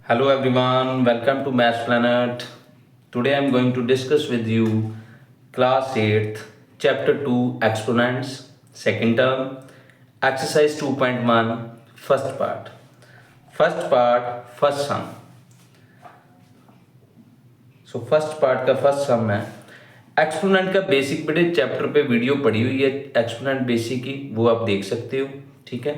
Hello everyone, welcome to Maths Planet. Today I am going to discuss with you class 8th chapter 2 exponents second term exercise 2.1 first part. First part first sum. So first part का first सम है exponent का basic बेटे chapter पे video पड़ी हुई है exponent basic की, वो आप देख सकते हो। ठीक है,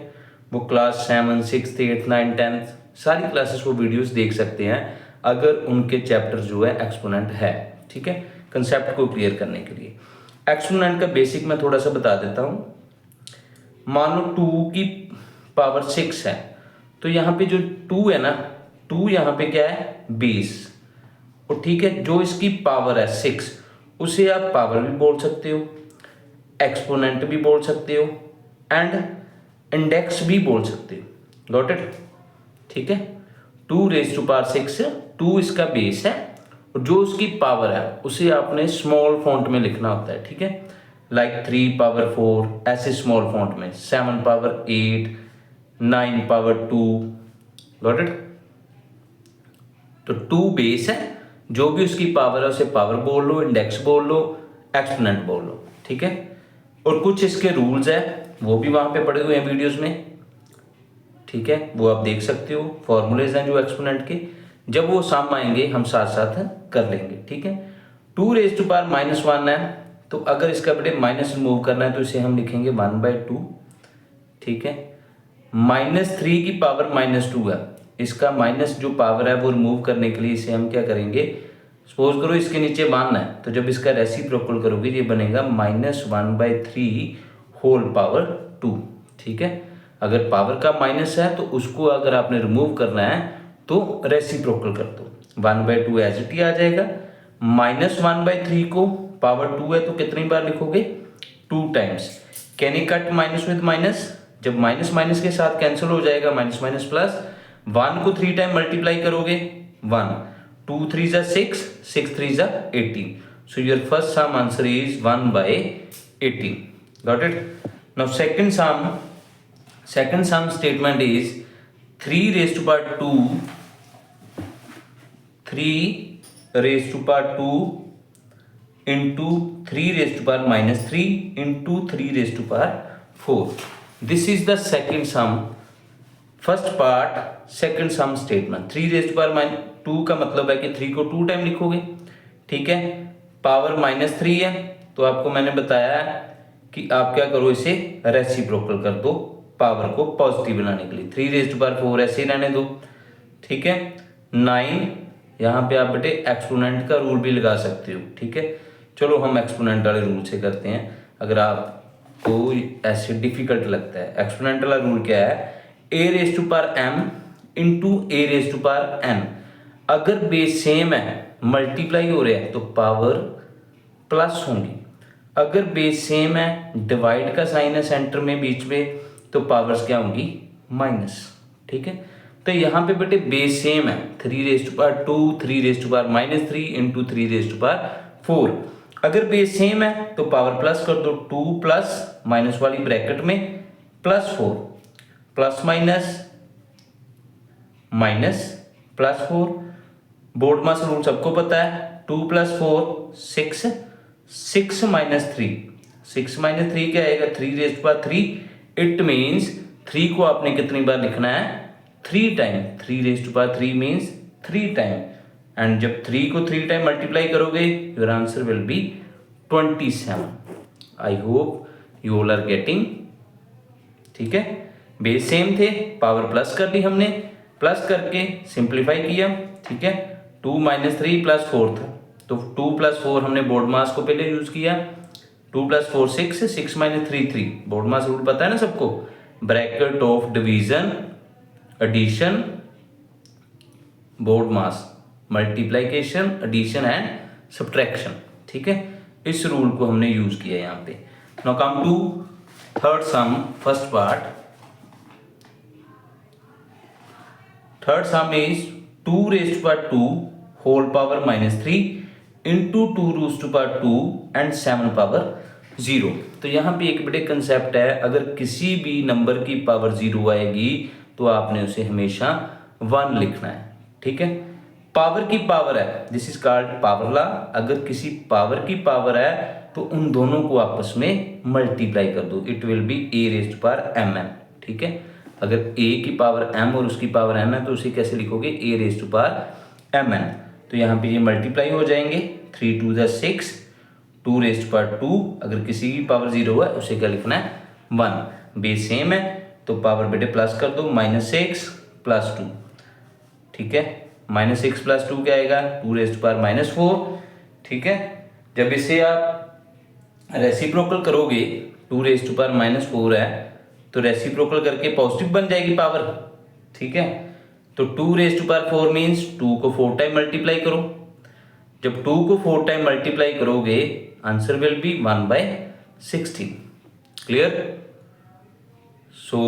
वो क्लास 7 6 8 9 10 सारी क्लासेस वो वीडियोस देख सकते हैं अगर उनके चैप्टर जो है एक्सपोनेंट है। ठीक है, कंसेप्ट को क्लियर करने के लिए एक्सपोनेंट का बेसिक मैं थोड़ा सा बता देता हूँ। मान लो 2 की पावर 6 है, तो यहाँ पे जो 2 है ना, 2 यहाँ पे क्या है बेस, और ठीक है जो इसकी पावर है 6 उसे आप पावर भी बोल सकते हो, एक्सपोनेंट भी बोल सकते हो एंड इंडेक्स भी बोल सकते हो। Got it? ठीक है, 2 रेज टू पावर 6 2 इसका बेस है और जो उसकी पावर है उसे आपने स्मॉल फॉन्ट में लिखना होता है। ठीक है, लाइक 3 पावर 4 ऐसे स्मॉल फॉन्ट में, 7 पावर 8 9 पावर 2। Got it? तो 2 बेस है, जो भी उसकी पावर है उसे पावर बोल लो, इंडेक्स बोल लो, एक्सपोनेंट बोल लो। ठीक है, और कुछ इसके रूल्स है वो भी वहां पे पड़े हुए हैं वीडियोस में। ठीक है, वो आप देख सकते हो, फॉर्मूलेज हैं जो एक्सपोनेंट के, जब वो सम आएंगे हम साथ साथ कर लेंगे। ठीक है, 2 रेज टू पावर -1 है, तो अगर इसका बेटे माइनस रिमूव करना है तो इसे हम लिखेंगे 1/2। ठीक है, -3 की पावर -2 है, इसका माइनस जो पावर है वो रिमूव करने के लिए इसे हम क्या करेंगे, सपोज करो इसके नीचे 1 है तो जब इसका रेसिप्रोकल करोगे ये बनेगा -1/3 होल पावर 2। ठीक है, अगर पावर का माइनस है तो उसको अगर आपने रिमूव करना है तो रेसिप्रोकल कर दो, 1/2 एज इट ही आ जाएगा। -1/3 को पावर 2 है तो कितनी बार लिखोगे, 2 times. Can you cut minus with minus, जब माइनस माइनस के साथ कैंसिल हो जाएगा, माइनस माइनस प्लस, 1 को 3 टाइम मल्टीप्लाई करोगे 1, 2 3 जा 6, 6 3 जा 18। So your first sum answer is 1/18. Got it? Now second sum statement is 3 raised to power 2 into 3 raised to power -3 into 3 raised to power 4. This is the second sum, first part second sum statement. 3 raise to power -2 का मतलब है कि 3 को 2 time लिखोगे। ठीक है, power -3 है तो आपको मैंने बताया कि आप क्या करो, इसे रेसिप्रोकल कर दो पावर को पॉजिटिव बनाने के लिए। 3 रेज़ टू पावर 4 ऐसे ही रहने दो। ठीक है, 9 यहाँ पे आप बेटे एक्सपोनेंट का रूल भी लगा सकते हो। ठीक है, चलो हम एक्सपोनेंट वाले रूल से करते हैं, अगर आपको ऐसे डिफिकल्ट लगता है। एक्सपोनेंट वाला रूल क्या है, a raise to power m into a raise to power n। अगर बेस सेम है, मल्टीप्लाई हो रहे हैं तो पावर प्लस होंगी, अगर बेस सेम है, डिवाइड का साइन है सेंटर में बीच में, तो पावर्स क्या होंगी, माइनस। ठीक है, तो यहाँ पे बेटे बेस सेम है, 3 raise to power 2 3 raise to power -3 into 3 raise to power 4। अगर बेस सेम है तो पावर प्लस कर दो, 2 प्लस माइनस वाली ब्रैकेट में +4, प्लस माइनस माइनस +4। बोर्ड मास रूल सबको पता है, 2 + 4 6, 6 - 3, 6 - 3 क्या आएगा, 3 raise to power 3। It means 3 को आपने कितनी बार लिखना है, 3 time. 3 raise to power 3 means 3 time, and जब 3 को 3 टाइम मल्टीप्लाई करोगे your answer will be 27। I hope you all are getting. ठीक है, बेस सेम थे, पावर प्लस कर ली हमने, प्लस करके सिंप्लीफाई किया। ठीक है, 2 - 3 + 4 था, तो 2 + 4 हमने बोर्ड मास को पहले यूज किया, 2 + 4 6, 6 - 3 3। बोर्ड मास रूल पता है ना सबको, bracket of division, addition, board mass, multiplication, addition and subtraction. ठीक है, इस रूल को हमने यूज किया यहाँ पे। Now come to third sum, first part. Third sum is 2 raise to power 2 whole power -3 into 2 roots to power 2 and 7 power 0। तो यहाँ पे एक बड़े कंसेप्ट है, अगर किसी भी नंबर की पावर 0 आएगी तो आपने उसे हमेशा 1 लिखना है। ठीक है। पावर की पावर है, this is called power law. अगर किसी पावर की पावर है तो उन दोनों को आपस में मल्टीप्लाई कर दो, it will be a raised to power M n, ठीक है। अगर ए की पावर m और उसकी पावर n है तो उसे कैसे लिखोगे, A raised to power M N. तो यहाँ पे ये मल्टीप्लाई हो जाएंगे, 3 2 6, 2 रेज़्ड टू पावर 2। अगर किसी की पावर 0 है उसे क्या लिखना है, 1। बेस सेम है तो पावर बेटे प्लस कर दो, -6 + 2, ठीक है। -6 + 2 क्या आएगा, 2 रेज़्ड टू पावर -4, ठीक है। जब इसे आप रेसिप्रोकल करोगे, 2 रेज़्ड टू पावर -4 है तो रेसिप्रोकल करके पॉजिटिव बन जाएगी पावर, ठीक है। तो 2 रेज़्ड टू पावर 4 मीन्स 2 को 4 टाइम मल्टीप्लाई करो। जब 2 को 4 टाइम मल्टीप्लाई करोगे answer will be 1/16। Clear? So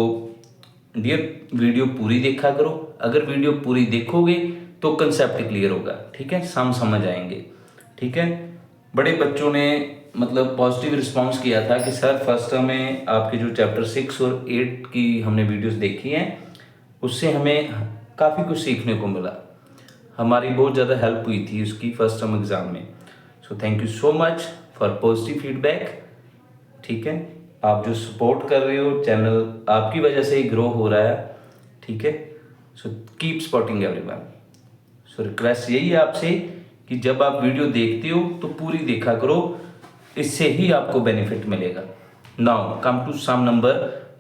dear, video पूरी देखा करो। अगर वीडियो पूरी देखोगे तो कंसेप्ट क्लियर होगा, ठीक है, सम समझ आएंगे, ठीक है। बड़े बच्चों ने मतलब पॉजिटिव रिस्पांस किया था कि सर फर्स्ट में आपके जो चैप्टर 6 और 8 की हमने वीडियोस देखी हैं उससे हमें काफ़ी कुछ सीखने को मिला, हमारी बहुत ज़्यादा हेल्प हुई थी उसकी फर्स्ट टर्म एग्ज़ाम में। So thank you so much for positive feedback, ठीक है। आप जो सपोर्ट कर रहे हो, चैनल आपकी वजह से ही ग्रो हो रहा है, ठीक है। So keep supporting everyone. So request यही है आपसे कि जब आप वीडियो देखते हो तो पूरी देखा करो, इससे ही आपको बेनिफिट मिलेगा। Now come to sum number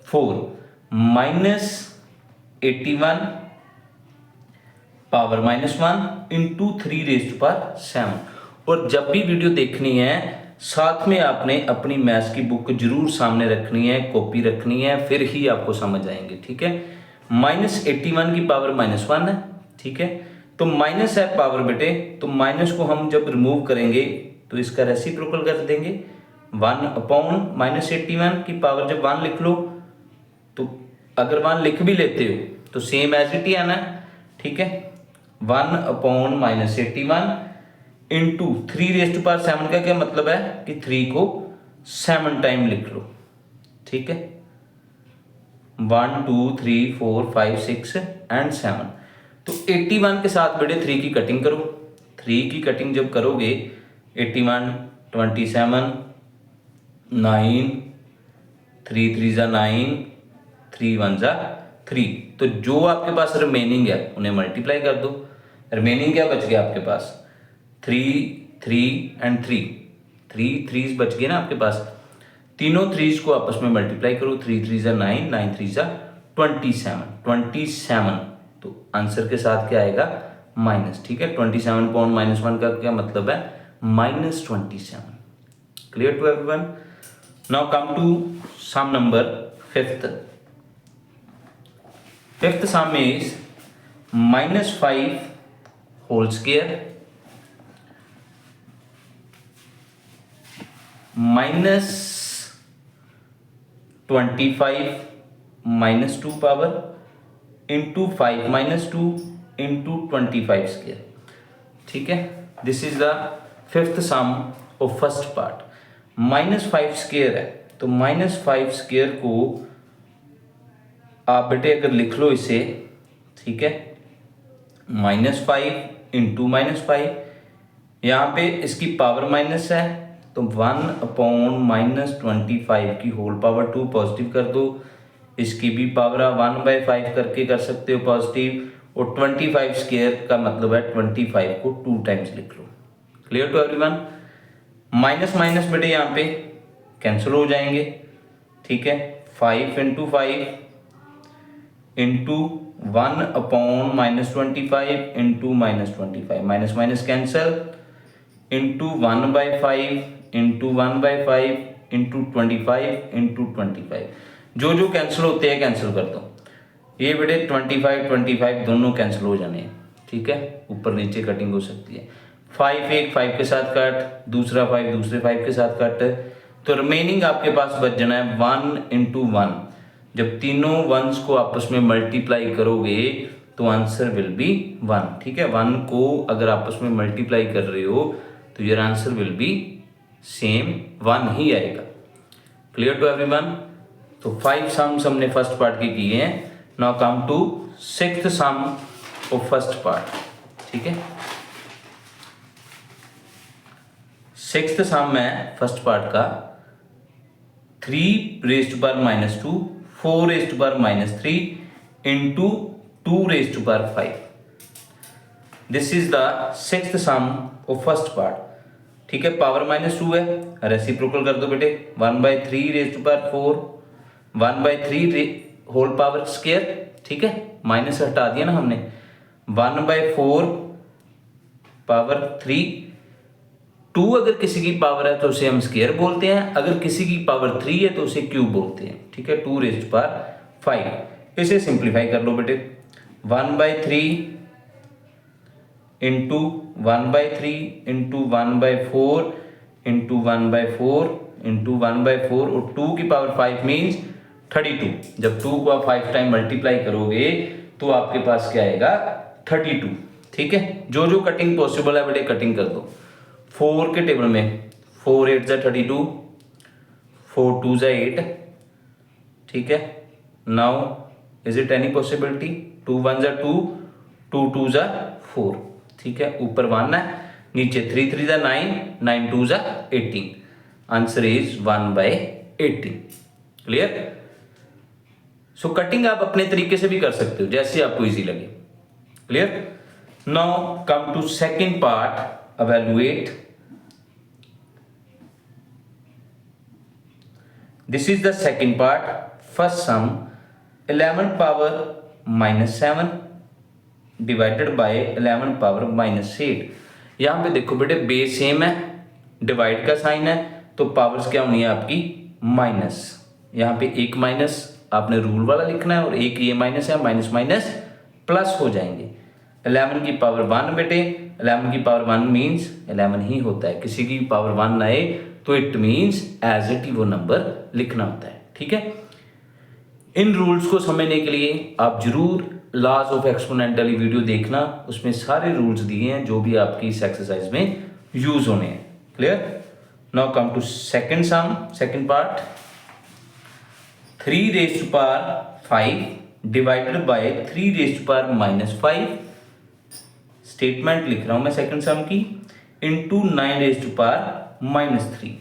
4, -81 power -1 into 3 raised to power 7। और जब भी वीडियो देखनी है साथ में आपने अपनी मैथ्स की बुक जरूर सामने रखनी है, कॉपी रखनी है, फिर ही आपको समझ आएंगे, ठीक है। -81 की पावर -1 है, ठीक है। तो माइनस है पावर बेटे, तो माइनस को हम जब रिमूव करेंगे तो इसका रेसिप्रोकल कर देंगे, 1/-81 की पावर जब 1 लिख लो तो अगर 1 लिख भी लेते हो तो सेम एज इट ही आना है, ठीक है। 1/-81 इंटू 3 रेज़्ड टू पावर 7 का क्या मतलब है कि 3 को 7 टाइम लिख लो, ठीक है। 1 2 3 4 5 6 एंड 7। तो 81 के साथ बेटे 3 की कटिंग करो। 3 की कटिंग जब करोगे 81 27 9 3 3 जा 9 3 1 जा 3। तो जो आपके पास रिमेनिंग है उन्हें मल्टीप्लाई कर दो। रिमेनिंग क्या बच गया आपके पास, 3 3 एंड 3, 3 3 बच गए ना आपके पास। तीनों 3s को आपस में मल्टीप्लाई करो, 3 3 जा 9 9 3 जा 27। तो आंसर के साथ क्या आएगा, माइनस, ठीक है। 27/-1 का क्या मतलब है, -27। Clear to everyone? Now come to sum number 5th। 5th sum is -5 whole square -25 -2 power into 5 - 2 into 25 square, ठीक है। This is the 5th sum of first part. -5 square है तो -5 स्क्वायर को आप बेटे अगर लिख लो इसे, ठीक है, -5 इंटू -5, यहाँ पे इसकी पावर माइनस है तो 1/-25 की होल पावर 2 पॉजिटिव कर दो। इसकी भी पावर 1/5 करके कर सकते हो पॉजिटिव, और 25 स्क्वायर का मतलब है 25 को 2 टाइम्स लिख लो। Clear to everyone? Minus minus बेटे यहाँ पे कैंसिल हो जाएंगे, ठीक है। 5 into 5 into 1/-25 into -25, minus minus cancel, into 1/5 into 1/5 into 25 into 25। जो जो कैंसिल होते हैं कैंसिल कर दो। ये बेटे 25 दोनों कैंसिल हो जाने हैं, ठीक है। ऊपर नीचे कटिंग हो सकती है। 5 एक 5 के साथ कट, दूसरा 5 दूसरे 5 के साथ कट, तो रिमेनिंग आपके पास बच जाना है 1 इंटू 1। जब तीनों वंस को आपस में मल्टीप्लाई करोगे तो आंसर विल बी 1, ठीक है। 1 को अगर आपस में मल्टीप्लाई कर रहे हो तो your answer will be same 1 ही आएगा। Clear to everyone? तो 5 सम्स हमने फर्स्ट पार्ट के किए हैं। Now come to 6th sum of first part. ठीक है। सिक्स्थ सम है फर्स्ट पार्ट का 3 raise to power -2 4 raise to power -3 into 2 raise to power 5। This is the sixth sum of first part. ठीक है, power -2 है, reciprocal कर दो बेटे, 1/3 raise to power 4 1/3 whole power square. ठीक है, माइनस हटा दिया ना हमने, 1/4 पावर 3। 2 अगर किसी की पावर है तो उसे हम स्क्वायर बोलते हैं, अगर किसी की पावर 3 है तो उसे क्यूब बोलते हैं। ठीक है, 2 रेज़ टू पावर 5। इसे सिंप्लीफाई कर लो बेटे, 1/3 इंटू 1/3 इंटू 1/4 इंटू 1/4 इंटू 1/4 और 2 की पावर 5 मीन्स 32। जब 2 को आप 5 टाइम मल्टीप्लाई करोगे तो आपके पास क्या आएगा, 32। ठीक है, जो जो कटिंग पॉसिबल है बेटे कटिंग कर दो। 4 के टेबल में 4 8 ज़ा 32, 4 2 ज़ा 8। ठीक है, now is it any possibility, 2 1 ज़ा 2, 2 2 ज़ा 4। ठीक है, ऊपर 1 है, नीचे 3 3 ज़ा 9, 9 2 ज़ा 18। Answer is 1/18। Clear. So cutting आप अपने तरीके से भी कर सकते हो, जैसे आपको इजी लगे। Clear. Now come to second part, evaluate. This is the second part, first sum, 11 power -7 divided by 11 power -8। यहाँ पे देखो बेटे बेस सेम है, डिवाइड का साइन है, तो पावर्स क्या होनी है आपकी माइनस। यहाँ पे एक माइनस आपने रूल वाला लिखना है और एक ये माइनस है, माइनस माइनस प्लस हो जाएंगे। 11 की पावर 1 बेटे, 11 की पावर 1 मीन्स 11 ही होता है, किसी की पावर 1 आए तो इट मीन्स एज इट ही वो नंबर लिखना होता है। ठीक है, इन रूल्स को समझने के लिए आप जरूर लॉज ऑफ एक्सपोनेंट वाली वीडियो देखना, उसमें सारे रूल्स दिए हैं जो भी आपकी इस एक्सरसाइज में यूज होने हैं। Clear. Now come to second sum, second part, 3 raise to power 5 divided by 3 raise to power -5। Statement लिख रहा हूं मैं सेकंड सम की, into 9 raise to power -3।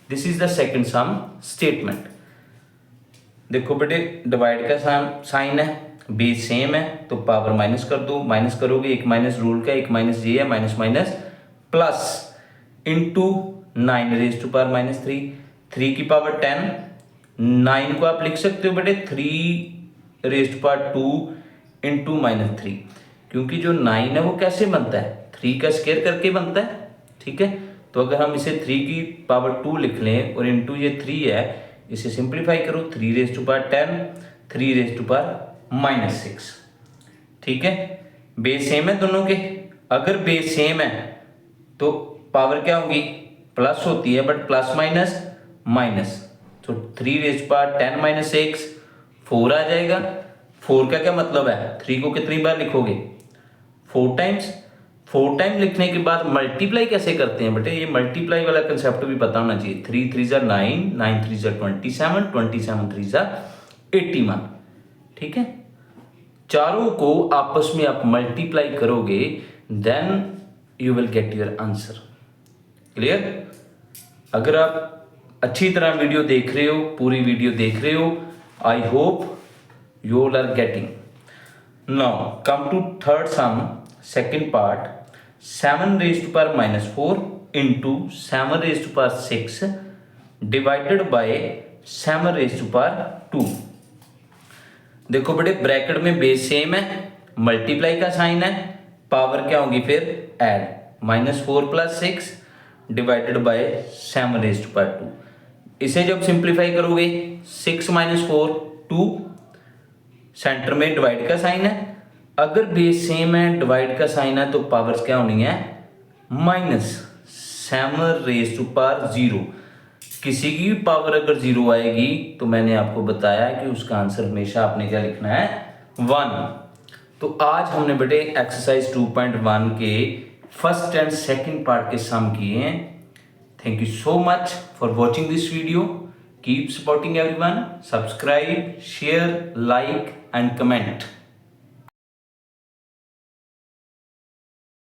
This is the second sum statement. देखो बेटे डिवाइड का साइन है, base same है, तो पावर माइनस कर दो, माइनस करोगे एक माइनस रूल का, एक माइनस ये है, minus minus plus, into 9 raise to power -3। 3 की पावर 10, 9 को आप लिख सकते हो बेटे 3 रेज़ टू पावर 2 इंटू -3, क्योंकि जो 9 है वो कैसे बनता है, 3 का स्क्वायर करके बनता है। ठीक है, तो अगर हम इसे 3 की पावर 2 लिख लें और इंटू ये 3 है, इसे सिंप्लीफाई करो, 3 raise to power 10, 3 raise to power -6। ठीक है, बेस सेम है दोनों के, अगर बेस सेम है तो पावर क्या होगी प्लस होती है, बट प्लस माइनस माइनस, तो 3 रेज़ टू पावर 10 - 6 4 आ जाएगा। 4 का क्या मतलब है, 3 को कितनी बार लिखोगे 4 टाइम्स। 4 टाइम लिखने के बाद मल्टीप्लाई कैसे करते हैं बेटे, ये मल्टीप्लाई वाला कंसेप्ट भी पता होना चाहिए। 3 3 ज़ा 9, 9 3 ज़ा 27, 27 3 ज़ा 81। ठीक है, चारों को आपस में आप मल्टीप्लाई करोगे, then you will get your answer. Clear. अगर आप अच्छी तरह वीडियो देख रहे हो, पूरी वीडियो देख रहे हो, I hope you all are getting. Now come to third sum, second part, 7 raised to power -4 into 7 raised to power 6 divided by 7 raised to power 2। देखो बेटे ब्रैकेट में बेस सेम है, मल्टीप्लाई का साइन है, power क्या होगी फिर add, -4 + 6 divided by 7 raised to power 2। इसे जब सिंप्लीफाई करोगे 6 - 4 2, सेंटर में डिवाइड का साइन है, अगर बेस सेम है डिवाइड का साइन है तो पावर्स क्या होनी है -7 रेज़ टू पावर 0। किसी की भी पावर अगर 0 आएगी तो मैंने आपको बताया कि उसका आंसर हमेशा आपने क्या लिखना है 1। तो आज हमने बेटे एक्सरसाइज 2.1 के फर्स्ट एंड सेकंड पार्ट के सम किए हैं। Thank you so much for watching this video. Keep supporting everyone. Subscribe, share, like and comment.